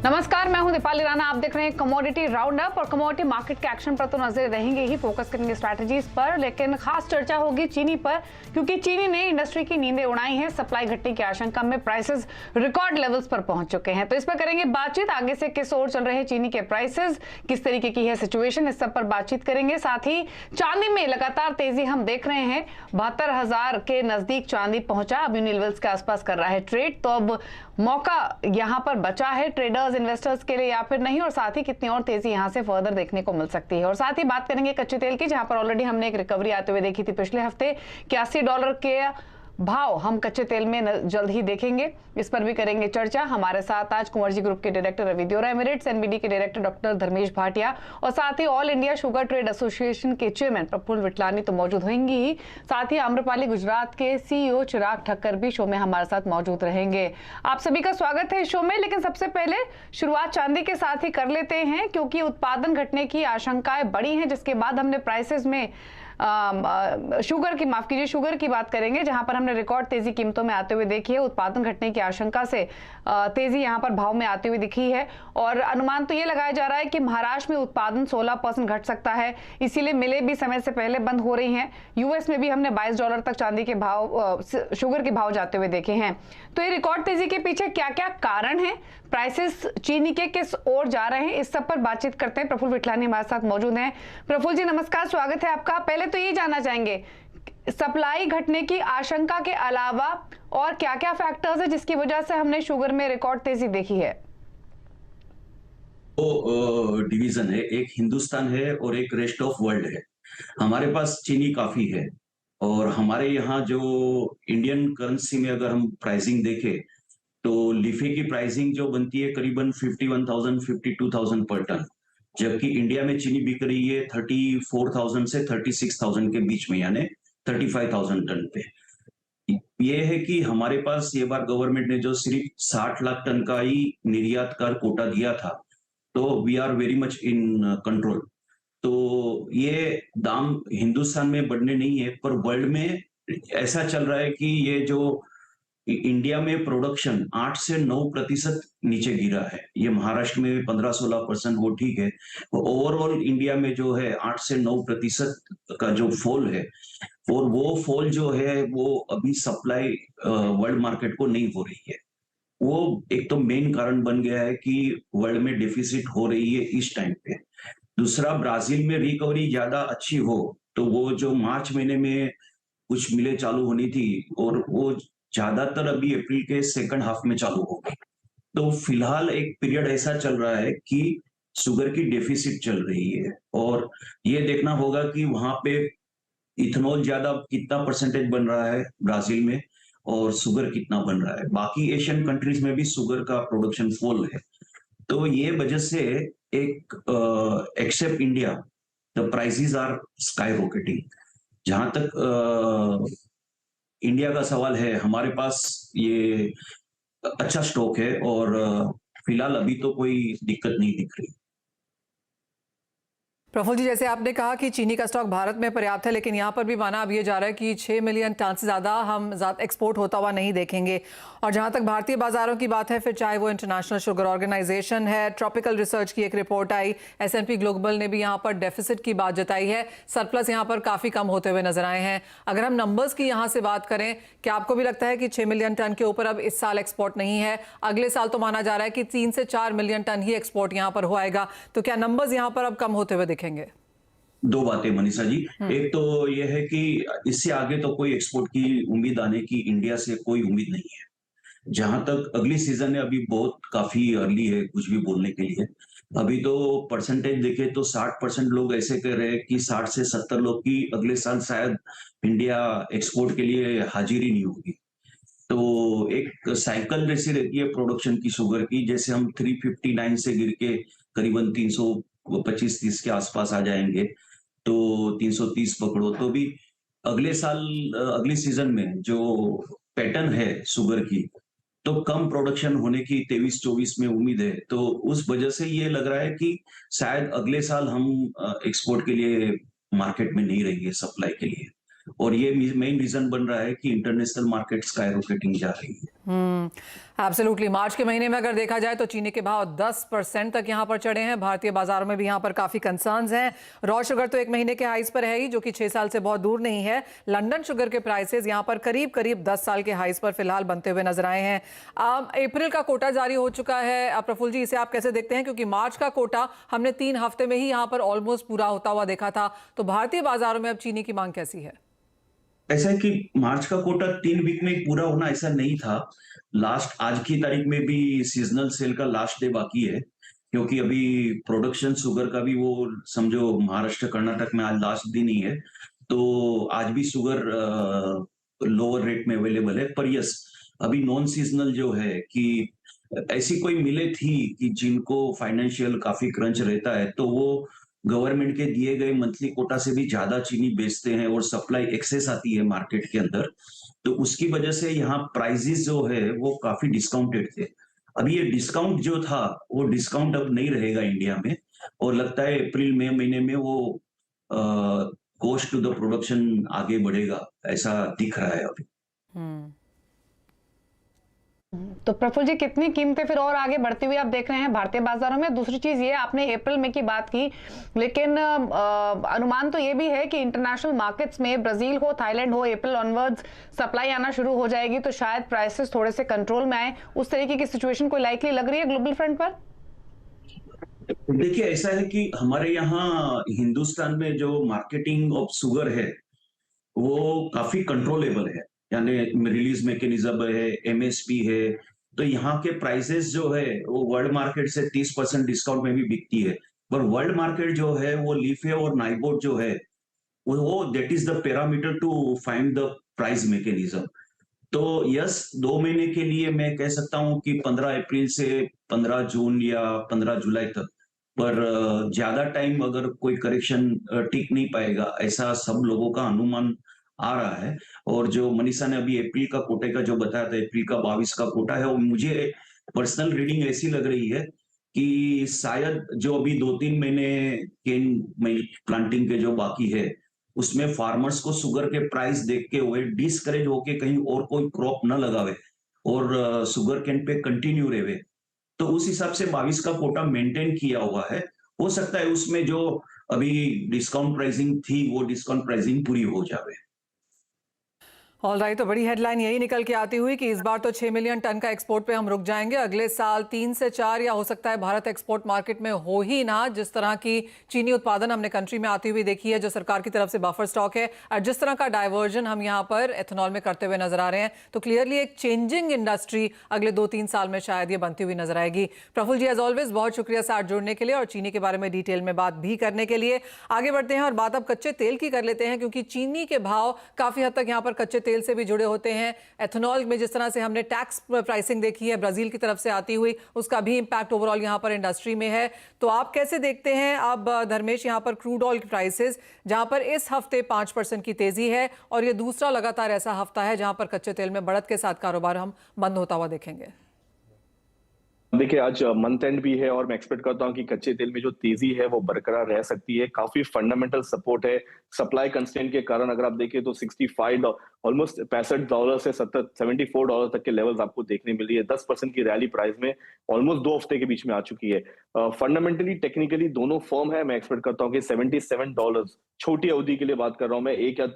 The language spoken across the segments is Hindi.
नमस्कार, मैं हूं दीपाली राणा। आप देख रहे हैं कमोडिटी राउंड अप और कमोडिटी मार्केट के एक्शन पर तो नजर रहेंगे ही, फोकस करेंगे स्ट्रैटेजीज पर, लेकिन खास चर्चा होगी चीनी पर, क्योंकि चीनी ने इंडस्ट्री की नींदें उड़ाई हैं। सप्लाई घटने की आशंका में प्राइसेस रिकॉर्ड लेवल्स पर पहुंच चुके हैं। तो इस पर करेंगे बातचीत। आगे से किस ओर चल रहे हैं चीनी के प्राइसेस, किस तरीके की है सिचुएशन, इस सब पर बातचीत करेंगे। साथ ही चांदी में लगातार तेजी हम देख रहे हैं, 72,000 के नजदीक चांदी पहुंचा, अब इन लेवल्स के आसपास कर रहा है ट्रेड। तो अब मौका यहां पर बचा है ट्रेडर्स इन्वेस्टर्स के लिए या फिर नहीं, और साथ ही कितनी और तेजी यहां से फर्दर देखने को मिल सकती है। और साथ ही बात करेंगे कच्चे तेल की, जहां पर ऑलरेडी हमने एक रिकवरी आते हुए देखी थी पिछले हफ्ते। $81 के भाव हम कच्चे तेल में जल्द ही देखेंगे, इस पर भी करेंगे चर्चा। हमारे साथ आज कुंवरजी ग्रुप के director Ravi Deora, Emirates NBD के डायरेक्टर डॉक्टर धर्मेश भाटिया और साथ ही all India sugar trade association के चेयरमैन प्रफुल्ल विटलानी तो मौजूद होंगी ही। साथ ही आम्रपाली गुजरात के सीईओ चिराग ठक्कर भी शो में हमारे साथ मौजूद रहेंगे। आप सभी का स्वागत है इस शो में। लेकिन सबसे पहले शुरुआत चांदी के साथ ही कर लेते हैं, क्योंकि उत्पादन घटने की आशंकाएं बड़ी हैं, जिसके बाद हमने प्राइसेस में शुगर की बात करेंगे, जहां पर हमने रिकॉर्ड तेजी कीमतों में आते हुए देखी है। उत्पादन घटने की आशंका से तेजी यहां पर भाव में आती हुई दिखी है, और अनुमान तो ये लगाया जा रहा है कि महाराष्ट्र में उत्पादन 16% घट सकता है, इसीलिए मिलें भी समय से पहले बंद हो रही हैं। यूएस में भी हमने $22 तक चांदी के भाव, शुगर के भाव जाते हुए देखे हैं। तो ये रिकॉर्ड तेजी के पीछे क्या क्या कारण है, प्राइसेस चीनी के किस ओर जा रहे हैं, इस सब पर बातचीत करते हैं। प्रफुल्ल विटलानी हमारे साथ मौजूद हैं। प्रफुल्ल जी नमस्कार, स्वागत है आपका। पहले तो ये जानना चाहेंगे, सप्लाई घटने की आशंका के अलावा और क्या क्या फैक्टर्स है जिसकी वजह से हमने शुगर में रिकॉर्ड तेजी देखी है? तो डिवीजन है, एक हिंदुस्तान है और एक रेस्ट ऑफ वर्ल्ड है। हमारे पास चीनी काफी है, और हमारे यहाँ जो इंडियन करेंसी में अगर हम प्राइसिंग देखें तो लिफे की प्राइसिंग जो बनती है करीबन 51,000 52,000 पर टन, जबकि इंडिया में चीनी बिक रही है 34,000 से 36,000 के बीच में, यानी 35,000 टन पे। ये है कि हमारे पास ये बार गवर्नमेंट ने जो सिर्फ 60 लाख टन का ही निर्यात का कोटा दिया था, तो we are very much in control. तो ये दाम हिंदुस्तान में बढ़ने नहीं है, पर वर्ल्ड में ऐसा चल रहा है कि ये जो इंडिया में प्रोडक्शन 8 से 9% नीचे गिरा है। ये महाराष्ट्र में 15-16%, वो ठीक है। ओवरऑल इंडिया में जो है 8 से 9% का जो फॉल है, और वो फॉल जो है वो अभी सप्लाई वर्ल्ड मार्केट को नहीं हो रही है। वो एक तो मेन कारण बन गया है कि वर्ल्ड में डेफिसिट हो रही है इस टाइम पे। दूसरा, ब्राजील में रिकवरी ज्यादा अच्छी हो तो वो जो मार्च महीने में कुछ मिलें चालू होनी थी, और वो ज्यादातर अभी अप्रैल के सेकंड हाफ में चालू होगी। तो फिलहाल एक पीरियड ऐसा चल रहा है कि शुगर की डेफिसिट चल रही है, और ये देखना होगा कि वहां पे इथेनॉल ज्यादा कितना परसेंटेज बन रहा है ब्राजील में, और शुगर कितना बन रहा है। बाकी एशियन कंट्रीज में भी शुगर का प्रोडक्शन फॉल है। तो ये वजह से एक except India the prices are skyrocketing. जहां तक इंडिया का सवाल है, हमारे पास ये अच्छा स्टॉक है, और फिलहाल अभी तो कोई दिक्कत नहीं दिख रही। प्रफुल्ल जी, जैसे आपने कहा कि चीनी का स्टॉक भारत में पर्याप्त है, लेकिन यहाँ पर भी माना अब ये जा रहा है कि 6 मिलियन टन से ज़्यादा हम एक्सपोर्ट होता हुआ नहीं देखेंगे। और जहाँ तक भारतीय बाजारों की बात है, फिर चाहे वो इंटरनेशनल शुगर ऑर्गेनाइजेशन है, ट्रॉपिकल रिसर्च की एक रिपोर्ट आई, S&P ग्लोबल ने भी यहाँ पर डेफिसिट की बात जताई है, सरप्लस यहाँ पर काफ़ी कम होते हुए नजर आए हैं। अगर हम नंबर्स की यहाँ से बात करें, क्या आपको भी लगता है कि 6 मिलियन टन के ऊपर अब इस साल एक्सपोर्ट नहीं है? अगले साल तो माना जा रहा है कि 3 से 4 मिलियन टन ही एक्सपोर्ट यहाँ पर होएगा, तो क्या नंबर्स यहाँ पर अब कम होते हुए दिखेंगे? दो बातें मनीषा जी। एक तो यह है कि इससे आगे तो कोई एक्सपोर्ट की उम्मीद आने की इंडिया से कोई उम्मीद नहीं है। जहां तक अगली सीजन है, अभी बहुत काफी अर्ली है कुछ भी बोलने के लिए। अभी तो परसेंटेज देखे तो 60% लोग ऐसे कह रहे हैं कि 60 से 70 लोग की अगले साल शायद इंडिया एक्सपोर्ट के लिए हाजिर ही नहीं होगी। तो एक साइकिल जैसी रहती है प्रोडक्शन की शुगर की, जैसे हम 359 से गिर के करीबन 325-30 के आसपास आ जाएंगे, तो 330 पकड़ो तो भी अगले साल अगली सीजन में जो पैटर्न है शुगर की, तो कम प्रोडक्शन होने की 23-24 में उम्मीद है। तो उस वजह से ये लग रहा है कि शायद अगले साल हम एक्सपोर्ट के लिए मार्केट में नहीं रहेंगे सप्लाई के लिए, और ये मेन रीजन बन रहा है कि इंटरनेशनल मार्केट स्काई रॉकेटिंग जा रही है। एब्सोल्युटली। मार्च के महीने में अगर देखा जाए तो चीनी के भाव 10% तक यहां पर चढ़े हैं। भारतीय बाजारों में भी यहां पर काफी कंसर्न्स हैं। रॉ शुगर तो एक महीने के हाईज पर है ही, जो कि 6 साल से बहुत दूर नहीं है। लंदन शुगर के प्राइसेस यहां पर करीब करीब 10 साल के हाईज पर फिलहाल बनते हुए नजर आए हैं। अप्रैल का कोटा जारी हो चुका है। प्रफुल्ल जी, इसे आप कैसे देखते हैं? क्योंकि मार्च का कोटा हमने 3 हफ्ते में ही यहां पर ऑलमोस्ट पूरा होता हुआ देखा था। तो भारतीय बाजारों में अब चीनी की मांग कैसी है? ऐसा है कि मार्च का कोटा 3 वीक में पूरा होना ऐसा नहीं था। लास्ट आज की तारीख में भी सीजनल सेल का लास्ट डे बाकी है, क्योंकि अभी प्रोडक्शन शुगर का भी वो समझो महाराष्ट्र कर्नाटक में आज लास्ट दिन ही है। तो आज भी शुगर लोअर रेट में अवेलेबल है। पर यस, अभी नॉन सीजनल जो है कि ऐसी कोई मिले थी कि जिनको फाइनेंशियल काफी क्रंच रहता है, तो वो गवर्नमेंट के दिए गए मंथली कोटा से भी ज्यादा चीनी बेचते हैं और सप्लाई एक्सेस आती है मार्केट के अंदर। तो उसकी वजह से यहाँ प्राइसेस जो है वो काफी डिस्काउंटेड थे। अभी ये डिस्काउंट जो था वो डिस्काउंट अब नहीं रहेगा इंडिया में, और लगता है अप्रैल मई महीने में वो कॉस्ट टू द प्रोडक्शन आगे बढ़ेगा, ऐसा दिख रहा है अभी। तो प्रफुल्ल जी, कितनी कीमतें फिर और आगे बढ़ती हुई आप देख रहे हैं भारतीय बाजारों में? दूसरी चीज ये, आपने अप्रैल में की बात की, लेकिन अनुमान तो ये भी है कि इंटरनेशनल मार्केट्स में ब्राजील हो, थाईलैंड हो, अप्रैल ऑनवर्ड्स सप्लाई आना शुरू हो जाएगी, तो शायद प्राइसेस थोड़े से कंट्रोल में आए। उस तरीके की सिचुएशन कोई लाइकली लग रही है ग्लोबल फ्रंट पर? देखिए, ऐसा है कि हमारे यहाँ हिंदुस्तान में जो मार्केटिंग ऑफ शुगर है वो काफी कंट्रोलेबल है, यानी रिलीज मैकेनिज्म है, एमएसपी है। तो यहाँ के प्राइसेस जो है वो वर्ल्ड मार्केट से 30% डिस्काउंट में भी बिकती है। पर वर्ल्ड मार्केट जो है वो लीफे और नाइबोट जो है वो that is the parameter to find the price mechanism. तो यस, 2 महीने के लिए मैं कह सकता हूं कि 15 अप्रैल से 15 जून या 15 जुलाई तक, पर ज्यादा टाइम अगर कोई करेक्शन टिक नहीं पाएगा, ऐसा सब लोगों का अनुमान आ रहा है। और जो मनीषा ने अभी अप्रैल का कोटे का जो बताया था, अप्रैल का 22 का कोटा है, वो मुझे पर्सनल रीडिंग ऐसी लग रही है कि शायद जो अभी 2-3 महीने केन प्लांटिंग के जो बाकी है उसमें फार्मर्स को शुगर के प्राइस देख के हुए डिस्करेज होके कहीं और कोई क्रॉप न लगावे और शुगर कैन पे कंटिन्यू रहे। तो उस हिसाब से 22 का कोटा मेंटेन किया हुआ है। हो सकता है उसमें जो अभी डिस्काउंट प्राइसिंग थी वो डिस्काउंट प्राइसिंग पूरी हो जावे। ऑल राइट, तो बड़ी हेडलाइन यही निकल के आती हुई कि इस बार तो 6 मिलियन टन का एक्सपोर्ट पे हम रुक जाएंगे। अगले साल 3 से 4 या हो सकता है भारत एक्सपोर्ट मार्केट में हो ही ना। जिस तरह की चीनी उत्पादन हमने कंट्री में आती हुई देखी है, जो सरकार की तरफ से बफर स्टॉक है, और जिस तरह का डाइवर्जन हम यहाँ पर एथेनॉल में करते हुए नजर आ रहे हैं, तो क्लियरली एक चेंजिंग इंडस्ट्री अगले 2-3 साल में शायद ये बनती हुई नजर आएगी। प्रफुल्ल जी, एज ऑलवेज बहुत शुक्रिया साथ जुड़ने के लिए और चीनी के बारे में डिटेल में बात भी करने के लिए। आगे बढ़ते हैं और बात अब कच्चे तेल की कर लेते हैं, क्योंकि चीनी के भाव काफी हद तक यहाँ पर कच्चे तेल से भी जुड़े होते हैं। एथेनॉल में जिस तरह से हमने टैक्स प्राइसिंग देखी है ब्राजील की तरफ से आती हुई, उसका भी इंपैक्ट ओवरऑल यहां पर इंडस्ट्री में है। तो आप कैसे देखते हैं अब धर्मेश यहां पर क्रूड ऑयल की प्राइसेस, जहां पर इस हफ्ते 5% की तेजी है और ये दूसरा लगातार ऐसा हफ्ता है जहां पर कच्चे तेल में बढ़त के साथ कारोबार हम बंद होता हुआ देखेंगे? देखिए, आज मंथ एंड भी है और मैं एक्सपेक्ट करता हूं कि कच्चे तेल में जो तेजी है वो बरकरार रह सकती है। काफी फंडामेंटल सपोर्ट है सप्लाई कंस्ट्रेंट के कारण। अगर आप देखें तो $65 ऑलमोस्ट $65 से $74 तक के लेवल्स आपको देखने मिल रही है। 10% की रैली प्राइस में ऑलमोस्ट 2 हफ्ते के बीच में आ चुकी है। फंडामेंटली टेक्निकली दोनों फर्म है। मैं एक्सपेक्ट करता हूँ कि $77 छोटी अवधि के लिए बात कर रहा हूं मैं, 1 या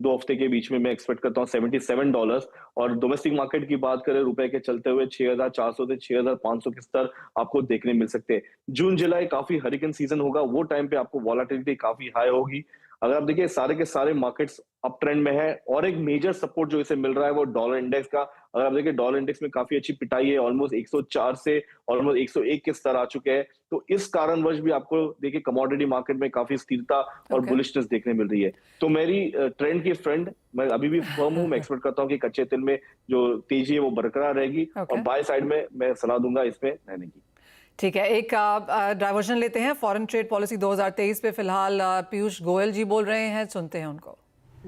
2 हफ्ते के बीच में मैं एक्सपेक्ट करता हूँ $77। और डोमेस्टिक मार्केट की बात करें रुपए के चलते हुए 6,400 से 6,500 के स्तर आपको देखने मिल सकते हैं। जून जुलाई काफी हरिकेन सीजन होगा, वो टाइम पे आपको वॉलेटिलिटी काफी हाई होगी। अगर आप देखिए सारे के सारे मार्केट्स अप ट्रेंड में है और एक मेजर सपोर्ट जो इसे मिल रहा है वो डॉलर इंडेक्स का। अगर आप देखिए डॉलर इंडेक्स में काफी अच्छी पिटाई है, ऑलमोस्ट 104 से ऑलमोस्ट 101 के स्तर आ चुके हैं। तो इस कारणवश भी आपको देखिए कमोडिटी मार्केट में काफी स्थिरता और बुलिशनेस देखने मिल रही है। तो मेरी ट्रेंड की फ्रेंड मैं अभी भी फर्म हूं। मैं एक्सपेक्ट करता हूं कि कच्चे तेल में जो तेजी है वो बरकरार रहेगी और बाय साइड में मैं सलाह दूंगा इसमें रहने की। ठीक है, एक डाइवर्जन लेते हैं। फॉरेन ट्रेड पॉलिसी 2023 पे फिलहाल पीयूष गोयल जी बोल रहे हैं, सुनते हैं उनको।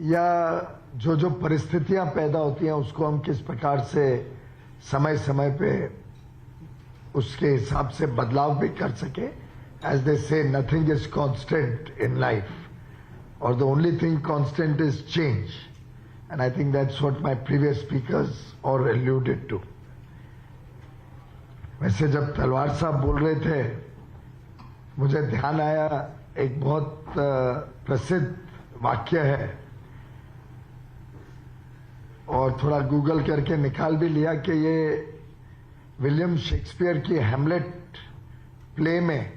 या जो परिस्थितियां पैदा होती हैं उसको हम किस प्रकार से समय समय पे उसके हिसाब से बदलाव भी कर सके। As they say nothing is constant in life और the only thing constant is change. And I think that's what my previous speakers all alluded to. वैसे जब तलवार साहब बोल रहे थे, मुझे ध्यान आया एक बहुत प्रसिद्ध वाक्य है और थोड़ा गूगल करके निकाल भी लिया कि ये विलियम शेक्सपियर की हैमलेट प्ले में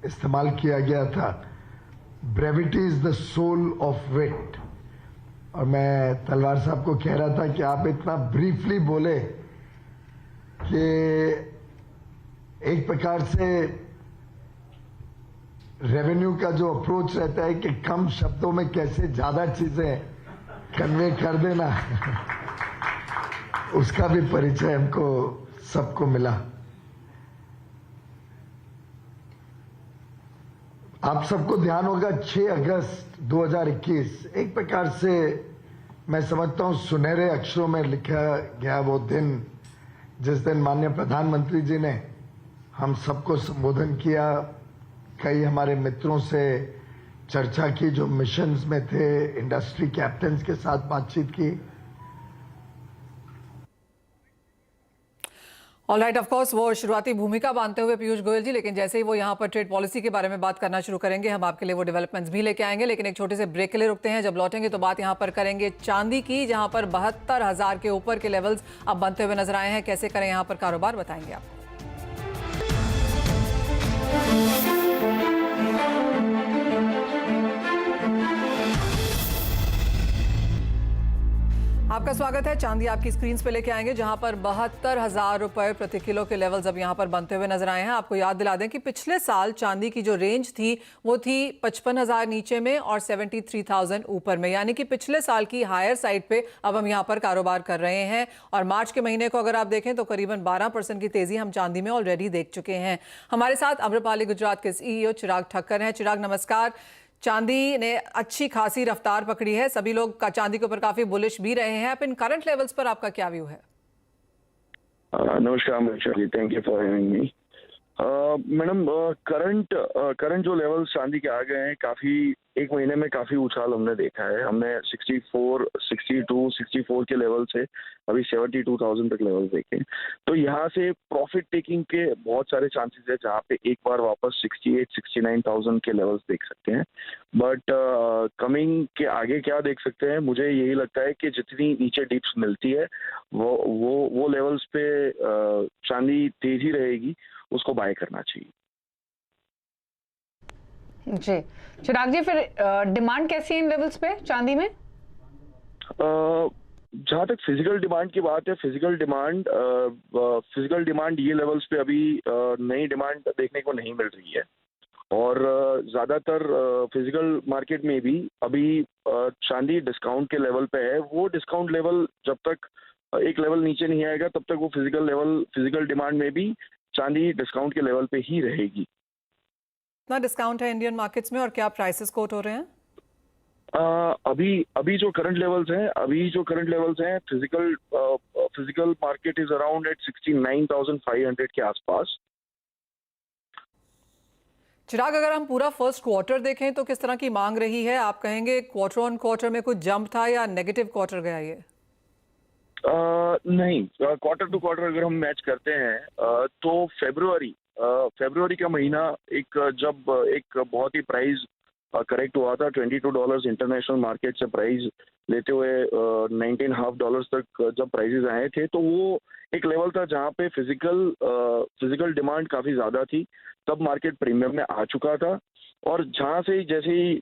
इस्तेमाल किया गया था। Brevity is the soul of wit. और मैं तलवार साहब को कह रहा था कि आप इतना ब्रीफली बोले कि एक प्रकार से रेवेन्यू का जो अप्रोच रहता है कि कम शब्दों में कैसे ज्यादा चीजें कन्वे कर देना उसका भी परिचय हमको सबको मिला। आप सबको ध्यान होगा 6 अगस्त 2021 एक प्रकार से मैं समझता हूं सुनहरे अक्षरों में लिखा गया वो दिन जिस दिन माननीय प्रधानमंत्री जी ने हम सबको संबोधन किया। कई हमारे मित्रों से चर्चा की जो मिशंस में थे, इंडस्ट्री कैप्टन्स के साथ बातचीत की। ऑल राइट, ऑफ कोर्स वो शुरुआती भूमिका बांधते हुए पीयूष गोयल जी, लेकिन जैसे ही वो यहाँ पर ट्रेड पॉलिसी के बारे में बात करना शुरू करेंगे हम आपके लिए वो डेवलपमेंट्स भी लेके आएंगे। लेकिन एक छोटे से ब्रेक के लिए रुकते हैं। जब लौटेंगे तो बात यहाँ पर करेंगे चांदी की, जहाँ पर 72,000 के ऊपर के लेवल्स अब बनते हुए नजर आए हैं। कैसे करें यहाँ पर कारोबार, बताएंगे आपको। आपका स्वागत है। चांदी आपकी स्क्रीन पे लेके आएंगे, जहां पर 72,000 रुपए प्रति किलो के लेवल्स अब यहां पर बनते हुए नजर आए हैं। आपको याद दिला दें कि पिछले साल चांदी की जो रेंज थी वो थी 55,000 नीचे में और 73,000 ऊपर में, यानी कि पिछले साल की हायर साइड पे अब हम यहां पर कारोबार कर रहे हैं। और मार्च के महीने को अगर आप देखें तो करीबन 12% की तेजी हम चांदी में ऑलरेडी देख चुके हैं। हमारे साथ अम्रपाली गुजरात के CEO चिराग ठक्कर हैं। चिराग नमस्कार। चांदी ने अच्छी खासी रफ्तार पकड़ी है, सभी लोग का चांदी के ऊपर काफी बुलिश भी रहे हैं। अब इन करंट लेवल्स पर आपका क्या व्यू है? नमस्कार Manisha ji, thank you for having me. Madam, current जो लेवल्स चांदी के आ गए हैं, काफी एक महीने में काफी उछाल हमने देखा है। हमने 64, 62, 64 के लेवल से अभी 72,000 तक लेवल देखे। तो यहाँ से प्रॉफिट टेकिंग के बहुत सारे चांसेस है, जहाँ पे एक बार वापस 68, 69,000 के लेवल्स देख सकते हैं। बट कमिंग के आगे क्या देख सकते हैं, मुझे यही लगता है कि जितनी नीचे डिप्स मिलती है वो लेवल्स पे चांदी तेजी रहेगी, उसको बाय करना चाहिए। जी चिराग जी, फिर डिमांड कैसी है इन लेवल्स पे चांदी में? जहाँ तक फिजिकल डिमांड की बात है, फिजिकल डिमांड ये लेवल्स पे अभी नई डिमांड देखने को नहीं मिल रही है। और ज्यादातर फिजिकल मार्केट में भी अभी चांदी डिस्काउंट के लेवल पे है। वो डिस्काउंट लेवल जब तक एक लेवल नीचे नहीं आएगा तब तक वो फिजिकल डिमांड में भी चांदी डिस्काउंट के लेवल पे ही रहेगी। कितना डिस्काउंट है इंडियन मार्केट्स में और क्या प्राइसेस कोट हो रहे हैं? अभी जो करंट लेवल्स हैं physical market is around at 69,500 के आसपास। चिराग, अगर हम पूरा फर्स्ट क्वार्टर देखें तो किस तरह की मांग रही है? आप कहेंगे क्वार्टर ऑन क्वार्टर में कुछ जंप था या नेगेटिव क्वार्टर गया ये? नहीं, क्वार्टर टू क्वार्टर अगर हम मैच करते हैं तो फरवरी का महीना जब बहुत ही प्राइस करेक्ट हुआ था, $22 इंटरनेशनल मार्केट से प्राइस लेते हुए $19.5 तक जब प्राइसेस आए थे, तो वो एक लेवल था जहां पे फिजिकल डिमांड काफी ज्यादा थी। तब मार्केट प्रीमियम में आ चुका था और जहां से जैसे ही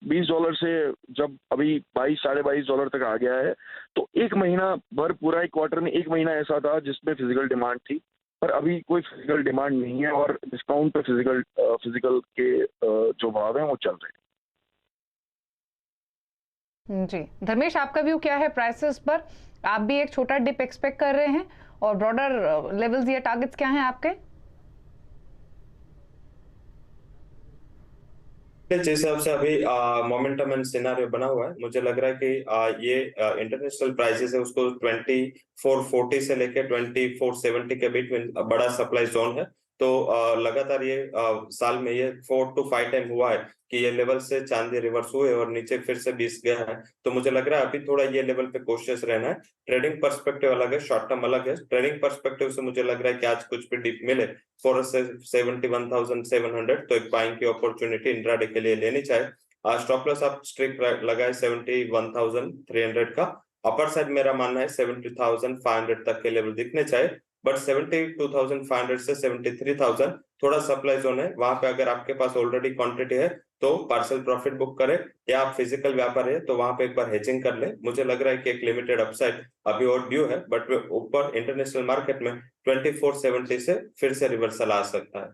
$20 से जब अभी $22-22.5 तक आ गया है, तो एक महीना भर पूरा एक क्वार्टर में एक महीना ऐसा था जिसमें फिजिकल डिमांड थी, पर अभी कोई फिजिकल डिमांड नहीं है और डिस्काउंट पे फिजिकल के जो भाव हैं वो चल रहे हैं। जी धर्मेश, आपका व्यू क्या है प्राइसेस पर? आप भी एक छोटा डिप एक्सपेक्ट कर रहे हैं और ब्रॉडर लेवल्स या टारगेट्स क्या हैं आपके? जिस हिसाब से अभी मोमेंटम एंड सिनेरियो बना हुआ है, मुझे लग रहा है कि ये इंटरनेशनल प्राइसेस है उसको 2440 से लेकर 2470 के बीच में बड़ा सप्लाई जोन है। तो लगातार ये साल में ये 4 to 5 टाइम हुआ है कि ये लेवल से चांदी रिवर्स हुए और नीचे फिर से 20 गया है। तो मुझे लग रहा है अभी थोड़ा ये लेवल पे कॉशियस रहना है। ट्रेडिंग पर्सपेक्टिव अलग है, शॉर्ट टर्म अलग है। ट्रेडिंग पर्सपेक्टिव से मुझे लग रहा है कि आज कुछ भी डिप मिले फॉर 71,700 तो एक बाइंग की अपॉर्चुनिटी इंट्राडे के लिए लेनी चाहिए। स्टॉप लॉस आप स्ट्रिक्ट लगाए 71,300 का। अपर साइड मेरा मानना है 70,500 तक के लेवल दिखने चाहिए, बट 72,500 से 73,000 थोड़ा सप्लाई जोन है। वहां पे अगर आपके पास ऑलरेडी क्वांटिटी है तो पार्सल प्रॉफिट बुक करें, या आप फिजिकल व्यापार है तो वहां पे एक बार हेजिंग कर ले। मुझे लग रहा है कि एक लिमिटेड अपसाइड अभी और ड्यू है, बट ऊपर इंटरनेशनल मार्केट में 2470 से फिर से रिवर्सल आ सकता है।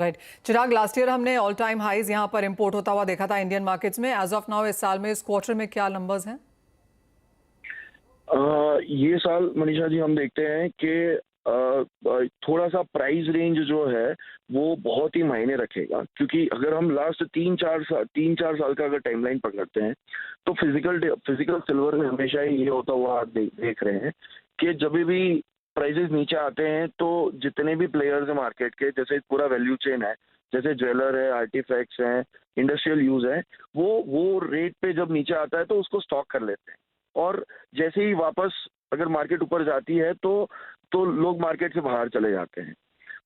राइट चिराग, लास्ट ईयर हमने ऑल टाइम हाईज यहाँ पर इंपोर्ट होता हुआ देखा था इंडियन मार्केट्स में। एज ऑफ नाउ इस साल में इस क्वार्टर में क्या नंबर्स हैं? ये साल मनीषा जी हम देखते हैं कि थोड़ा सा प्राइस रेंज जो है वो बहुत ही मायने रखेगा, क्योंकि अगर हम लास्ट 3-4 साल का अगर टाइमलाइन पकड़ते हैं तो फिजिकल सिल्वर में हमेशा ही ये होता हुआ देख रहे हैं कि जब भी प्राइसेस नीचे आते हैं तो जितने भी प्लेयर्स हैं मार्केट के, जैसे पूरा वैल्यू चेन है, जैसे ज्वेलर है, आर्टिफैक्ट्स हैं, इंडस्ट्रियल यूज है, वो रेट पे जब नीचे आता है तो उसको स्टॉक कर लेते हैं, और जैसे ही वापस अगर मार्केट ऊपर जाती है तो लोग मार्केट से बाहर चले जाते हैं।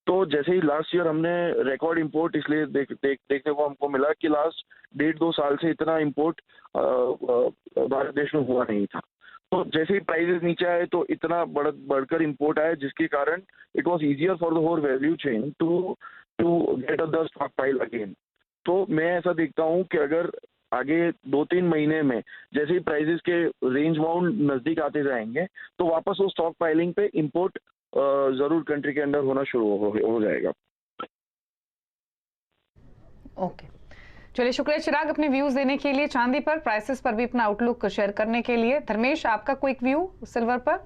तो जैसे ही लास्ट ईयर हमने रिकॉर्ड इंपोर्ट इसलिए देखने को हमको मिला कि लास्ट 1.5-2 साल से इतना इंपोर्ट भारत देश में हुआ नहीं था। तो जैसे ही प्राइसेस नीचे आए तो इतना बढ़कर इंपोर्ट आया, जिसके कारण it was easier for the whole value chain to get the stockpile again. तो मैं ऐसा देखता हूँ कि अगर आगे 2-3 महीने में जैसे ही प्राइसेस के रेंज बाउंड नजदीक आते जाएंगे तो वापस वो स्टॉक पाइलिंग पे इंपोर्ट जरूर कंट्री के अंदर होना शुरू हो जाएगा। ओके, चलिए शुक्रिया चिराग अपने व्यूज देने के लिए, चांदी पर प्राइसेस पर भी अपना आउटलुक शेयर करने के लिए। धर्मेश, आपका क्विक व्यू सिल्वर पर?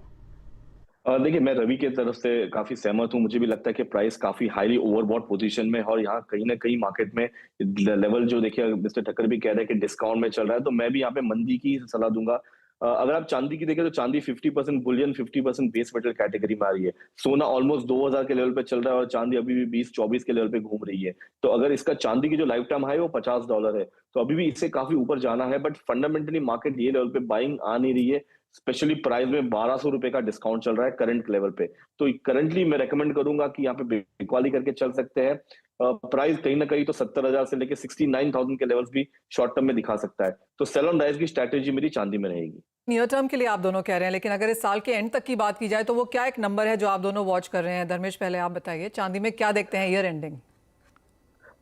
देखिए, मैं रवि के तरफ से काफी सहमत हूँ। मुझे भी लगता है कि प्राइस काफी हाईली ओवरबॉट पोजीशन में है, और यहाँ कहीं ना कहीं मार्केट में लेवल जो देखिए मिस्टर ठक्कर भी कह रहे हैं कि डिस्काउंट में चल रहा है, तो मैं भी यहाँ पे मंदी की सलाह दूंगा। अगर आप चांदी की देखें तो चांदी 50% बुलियन 50% बेस मेटल कैटेगरी में आ रही है। सोना ऑलमोस्ट 2000 के लेवल पे चल रहा है और चांदी अभी भी 20-24 के लेवल पे घूम रही है। तो अगर इसका चांदी की जो लाइफ टाइम हाई है वो $50 है, तो अभी भी इससे काफी ऊपर जाना है। बट फंडामेंटली मार्केट ये लेवल पे बाइंग आ नहीं रही है, स्पेशली प्राइस में 1200 रुपए का डिस्काउंट चल रहा है करंट लेवल पे। तो करंटली मैं रेकमेंड करूंगा कि यहाँ पे बिकवाली करके चल सकते हैं। प्राइस कहीं ना कहीं तो 70,000 से लेके 69,000 के लेवल्स भी शॉर्ट टर्म में दिखा सकता है। तो सेल ऑन राइज की स्ट्रैटेजी मेरी चांदी में रहेगी। नियर टर्म के लिए आप दोनों कह रहे हैं, लेकिन अगर इस साल के एंड तक की बात की जाए तो वो क्या एक नंबर है जो आप दोनों वॉच कर रहे हैं? धर्मेश, पहले आप बताइए, चांदी में क्या देखते हैं ईयर एंडिंग?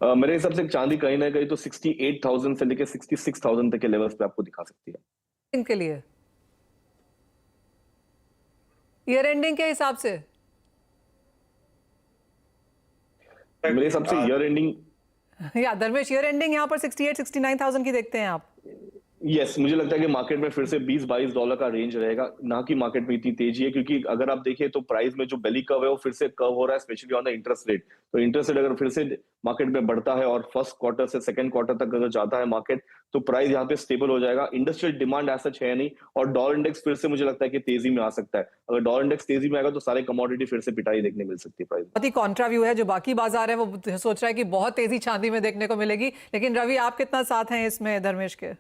मेरे हिसाब से चांदी कहीं ना कहीं तो 68,000 से लेके 66,000 तक के लेवल्स पे आपको दिखा सकती है इनके लिए ईयर एंडिंग के हिसाब से। मेरे हिसाब से ईयर एंडिंग या धर्मेश, ईयर एंडिंग यहाँ पर 68-69,000 की देखते हैं आप? यस, मुझे लगता है कि मार्केट में फिर से $20-22 का रेंज रहेगा, ना कि मार्केट में इतनी तेजी है। क्योंकि अगर आप देखिए तो प्राइस में जो बेली कर्व है वो फिर से कर्व हो रहा है, specially on the interest rate. तो इंटरेस्ट रेट अगर फिर से मार्केट में बढ़ता है और फर्स्ट क्वार्टर से सेकंड क्वार्टर तक अगर जाता है मार्केट, तो प्राइस यहाँ पे स्टेबल हो जाएगा। इंडस्ट्रियल डिमांड ऐसा है नहीं, और डॉलर इंडेक्स फिर से मुझे लगता है कि तेजी में आ सकता है। अगर डॉलर इंडेक्स तेजी में आएगा तो सारे कमोडिटी फिर से पिटाई देखने मिल सकती है प्राइस। बहुत ही कॉन्ट्रा व्यू है। जो बाकी बाजार है वो सोच रहा है कि बहुत तेजी चांदी में देखने को मिलेगी, लेकिन रवि आप कितना साथ हैं इसमें धर्मेश के?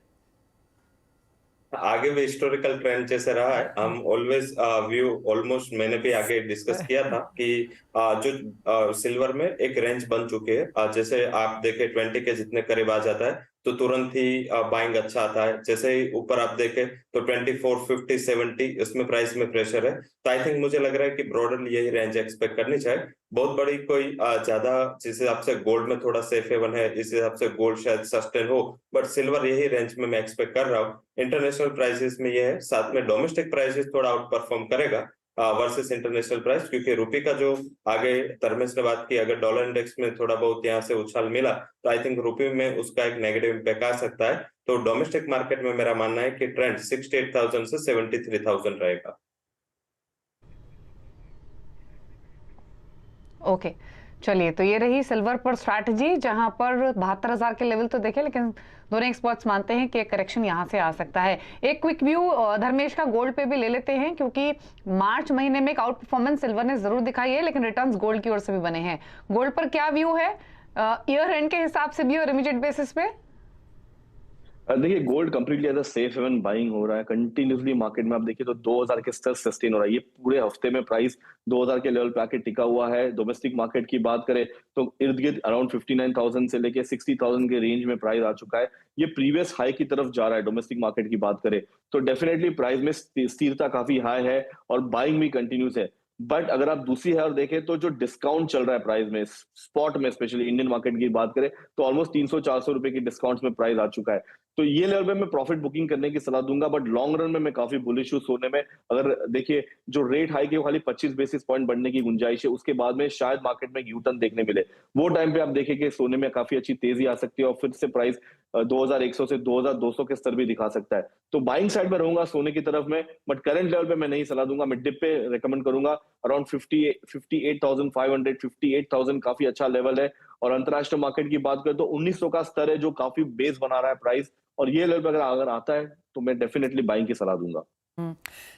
आगे भी हिस्टोरिकल ट्रेंड जैसे रहा है, हम ऑलवेज व्यू ऑलमोस्ट, मैंने भी आगे डिस्कस किया था कि जो सिल्वर में एक रेंज बन चुके हैं। जैसे आप देखें 20 के जितने करीब आ जाता है तो तुरंत ही बाइंग अच्छा आता है। जैसे ही ऊपर आप देखें तो 24, 50, 70 इसमें प्राइस में प्रेशर है। तो आई थिंक मुझे लग रहा है कि ब्रॉडली यही रेंज एक्सपेक्ट करनी चाहिए। बहुत बड़ी कोई ज्यादा जिस हिसाब से गोल्ड में थोड़ा सेफ हेवन है, इस हिसाब से गोल्ड शायद सस्टेन हो, बट सिल्वर यही रेंज में मैं एक्सपेक्ट कर रहा हूँ। इंटरनेशनल प्राइसेस में ये है, साथ में डोमेस्टिक प्राइसेस थोड़ा आउट परफॉर्म करेगा वर्सेस इंटरनेशनल प्राइस, क्योंकि रुपये का जो आगे धर्मेश ने बात की, अगर डॉलर इंडेक्स में थोड़ा बहुत यहाँ से उछाल मिला तो आई थिंक रुपये में उसका एक नेगेटिव इम्पैक्ट आ सकता है। तो डोमेस्टिक मार्केट में मेरा मानना है कि ट्रेंड 68,000 से 73,000 रहेगा। ओके, चलिए, तो ये रही सिल्वर पर स्ट्रैटेजी, जहां पर 72,000 के लेवल तो देखे, लेकिन दोनों एक्सपर्ट्स मानते हैं कि एक करेक्शन यहां से आ सकता है। एक क्विक व्यू धर्मेश का गोल्ड पे भी ले लेते हैं, क्योंकि मार्च महीने में एक आउट परफॉर्मेंस सिल्वर ने जरूर दिखाई है, लेकिन रिटर्न्स गोल्ड की ओर से भी बने हैं। गोल्ड पर क्या व्यू है ईयर एंड के हिसाब से भी और इमीडिएट बेसिस पे? देखिए gold completely as a safe haven buying हो रहा है कंटिन्यूसली मार्केट में। आप देखिए तो 2000 के स्तर सस्टेन हो रहा है। ये पूरे हफ्ते में प्राइस 2000 के लेवल पे आके टिका हुआ है। डोमेस्टिक मार्केट की बात करें तो इर्द गिर्द अराउंड 59,000 से लेके 60,000 के रेंज में प्राइस आ चुका है। ये प्रीवियस हाई की तरफ जा रहा है। डोमेस्टिक मार्केट की बात करें तो डेफिनेटली प्राइस में स्थिरता काफी हाई है और बाइंग भी कंटिन्यूस है। बट अगर आप दूसरी हार देखें तो जो डिस्काउंट चल रहा है प्राइस में, स्पॉट में स्पेशली इंडियन मार्केट की बात करें तो ऑलमोस्ट 300-400 रुपए की डिस्काउंट्स में प्राइस आ चुका है। तो ये लेवल पे मैं प्रॉफिट बुकिंग करने की सलाह दूंगा, बट लॉन्ग रन में मैं काफी बुलिश हूँ सोने में। अगर देखिए जो रेट हाई के खाली 25 बेसिस पॉइंट बढ़ने की गुंजाइश है, उसके बाद में शायद मार्केट में यू टर्न देखने मिले। वो टाइम पे आप देखें कि सोने में काफी अच्छी तेजी आ सकती है और फिर से प्राइस 2100 से 2200 के स्तर भी दिखा सकता है। तो बाइंग साइड में रहूंगा सोने की तरफ में, बट करंट लेवल पे मैं नहीं सलाह दूंगा। मैं डिप पे रेकमेंड करूंगा। अराउंड 58,500 58,000 काफी अच्छा लेवल है। और अंतरराष्ट्रीय मार्केट की बात करें तो 1900 का स्तर है जो काफी बेस बना रहा है प्राइस, और ये लेवल पे अगर आता है तो मैं डेफिनेटली बाइंग की सलाह दूंगा।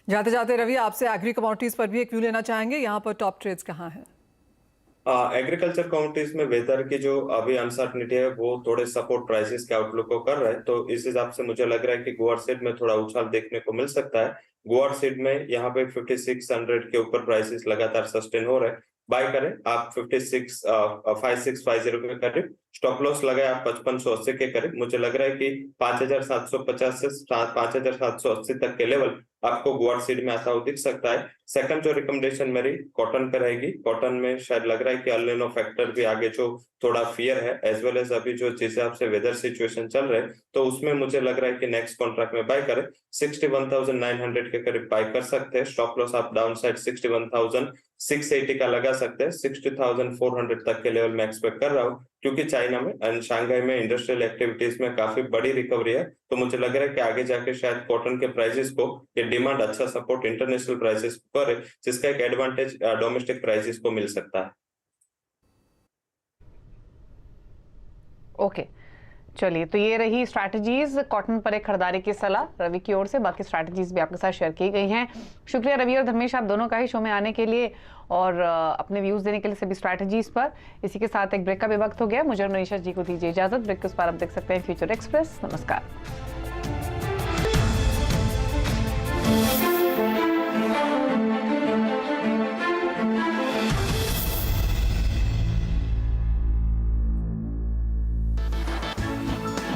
जाते जाते रवि, आपसे एग्री कमोडिटीज पर भी एक व्यू लेना चाहेंगे। यहाँ पर टॉप ट्रेड्स कहाँ हैं? एग्रीकल्चर कमोडिटीज में वेदर की जो अभी अनसर्टनिटी है वो थोड़े सपोर्ट प्राइसेस के आउटलुक को कर रहा है, तो इस हिसाब से मुझे लग रहा है कि गुआर सीड में थोड़ा उछाल देखने को मिल सकता है। गुआर सीड में यहाँ पे 5600 के ऊपर प्राइसेस लगातार सस्टेन हो रहे हैं। बाय करें आप 5650 के करीब, स्टॉप लॉस लगाए आप 5580 के करीब। मुझे लग रहा है कि 5750 से 5780 तक के लेवल आपको गुआर सीड में आता हुआ दिख सकता है। सेकंड जो रिकमेंडेशन मेरी कॉटन पे रहेगी। कॉटन में शायद लग रहा है कि अल निनो फैक्टर भी आगे जो थोड़ा फियर है, एज वेल एज अभी जो जिस हिसाब से वेदर सिचुएशन चल रहे हैं, तो उसमें मुझे लग रहा है कि नेक्स्ट कॉन्ट्रैक्ट में बाय करें 61,900 के करीब बाय कर सकते हैं। स्टॉप लॉस आप डाउन साइड 61,680 का लगा सकते हैं। 60,400 तक के लेवल में एक्सपेक्ट कर रहा हूँ, क्योंकि चाइना में एंड शंघाई में इंडस्ट्रियल एक्टिविटीज में काफी बड़ी रिकवरी है। तो मुझे लग रहा है कि आगे जाके शायद कॉटन के प्राइसेस को ये डिमांड अच्छा सपोर्ट इंटरनेशनल प्राइसेस को करे, जिसका एक एडवांटेज डोमेस्टिक प्राइसेस को मिल सकता है। ओके, चलिए, तो ये रही स्ट्रैटेजीज कॉटन पर एक खरीदारी की सलाह रवि की ओर से। बाकी स्ट्रैटेजीज भी आपके साथ शेयर की गई हैं। शुक्रिया रवि और धर्मेश, आप दोनों का ही शो में आने के लिए और अपने व्यूज देने के लिए सभी स्ट्रैटेजीज पर। इसी के साथ एक ब्रेक का भी वक्त हो गया। मुझे और मनीषा जी को दीजिए इजाजत। ब्रेक के उस पार आप देख सकते हैं फ्यूचर एक्सप्रेस। नमस्कार।